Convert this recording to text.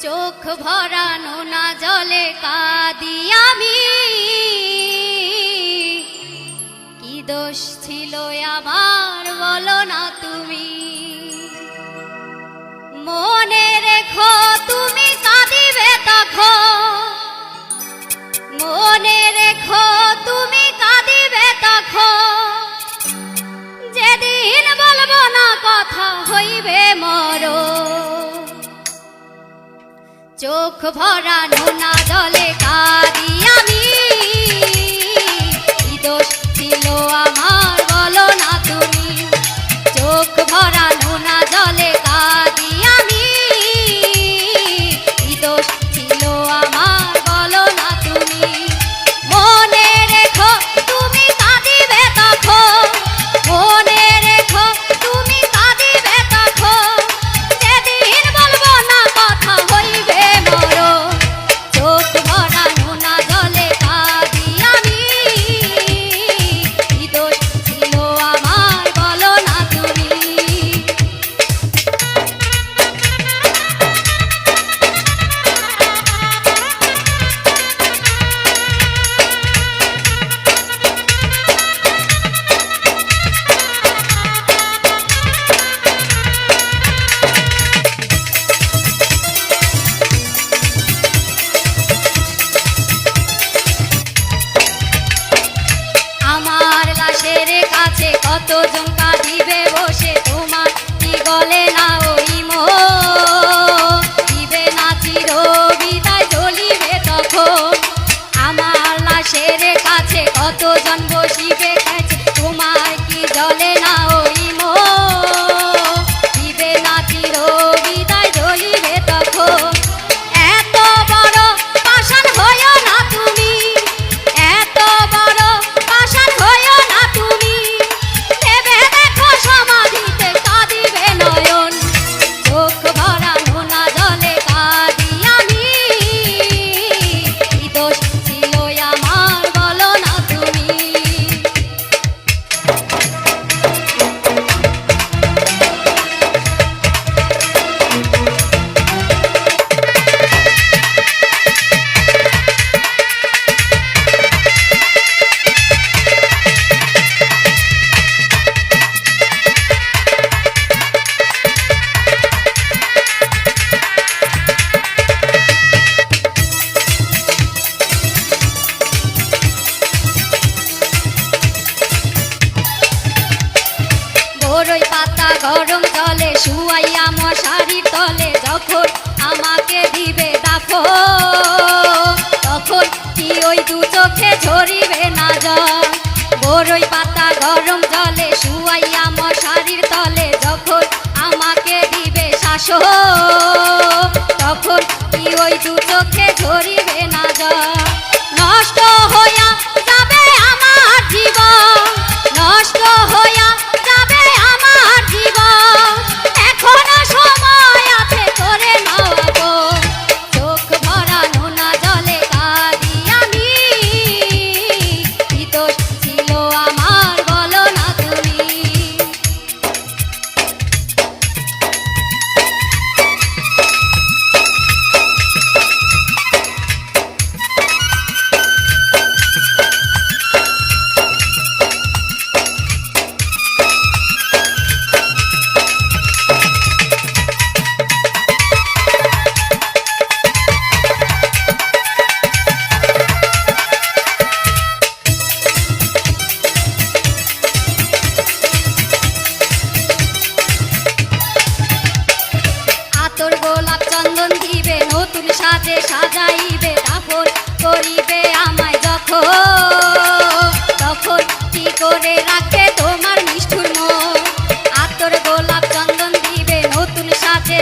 চোখ ভরা নোনা জলে কাঁদি আমি, কি দোষ ছিল আমার বলো না তুমি। মনে রেখো তুমি কাঁদিবে তখন, মনে রেখো তুমি কাঁদিবে তখন, যেদিন বলবো না কথা হইবে মরণ। চোখ ভরা নোনা জলে কাঁদি আমি, কি দোষ ছিল আমার বলো না তুমি। চোখ ভরা নোনা জলে কাঁদি আমি, কি দোষ ছিল আমার বলো না তুমি। মনে রেখো তুমি কাঁদিবে তখন, মনে রেখো তুমি কাঁদিবে তখন, যেদিন বলবো না কথা হইবে মরণ। চোখ ভরা নোনা জলে কাঁদি আমি, কি দোষ ছিল আমার বলো না তুমি। আমার লাশের কাছে কতজন কাঁদিবে বসে, তোমার কি গলে না ওই মন, দিবে না চির বিদায় জ্বলিবে তখন। আমার লাশের কাছে কতজন বসিবে কাছে, তোমার কি জ্বলে না ওই মন, দিবে না চির বিদায় জ্বলিবে তখন। এত বড় পাষাণ হইও না তুমি, এত বড় পাষাণ হইও না তুমি, ভেবে দেখো সমাধিতে কাঁদিবে নয়ন। চোখ ভরা নোনা জলে কাঁদি আমি, কি দোষ ছিল আমার বলো না তুমি। বড়ই পাতা গরম জলে শুয়াইয়া মশারির তলে, যখন আমাকে দিবে দাফন, তখন কি ওই দু চোখে ঝরিবে না জল। বড়ই পাতা গরম জলে শুয়াইয়া মশারির তলে, যখন আমাকে দিবে শাসন, তখন কি ওই দু চোখে ঝরিবে না জল। নষ্ট হইয়া যাবে আমার জীবন, নষ্ট হইয়া যাবে আমার জীবন, এখনো সময় আছে করে নাও আপন। চোখ ভরা নোনা জলে কাঁদি আমি, কি দোষ ছিল আমার বলো না তুমি। আতর গোলাপ চন্দন দিবে নতুন সাজে সাজাইবে, দাফন করিবে আমায় যখন, তখন কি করে রাখবে তোমার নিষ্ঠুর মন। আতর গোলাপ চন্দন দিবে নতুন সাজে